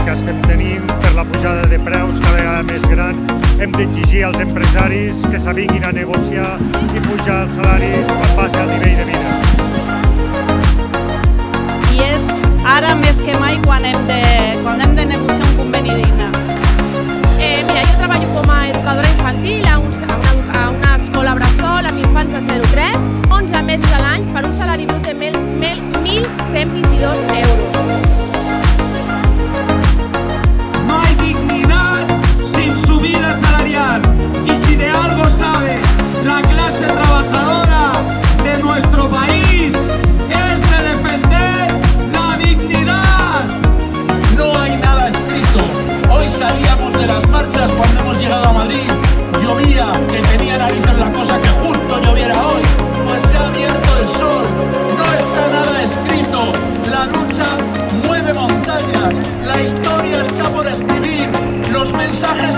que estem tenint, per la pujada de preus cada vegada més gran. Hem d'exigir als empresaris que s'avinguin a negociar i pujar els salaris en base al nivell de vida. I és ara més que mai quan hem de negociar un conveni digne. Mira, jo treballo com a educadora infantil a una escola bressol amb infants de 0 a 3, 11 mesos a l'any per un salari brut de 1.122 euros. No hay dignidad sin subida salarial. Y si de algo sabe la clase trabajadora de nuestro país, es de defender la dignidad. No hay nada escrito. Hoy salíamos de las marchas cuando hemos llegado a Madrid. Llovía, que tenía narices la cosa que justo lloviera hoy. Pues se ha abierto el sol. No está nada escrito. La lucha mueve montañas. La historia está por escribir. Los mensajes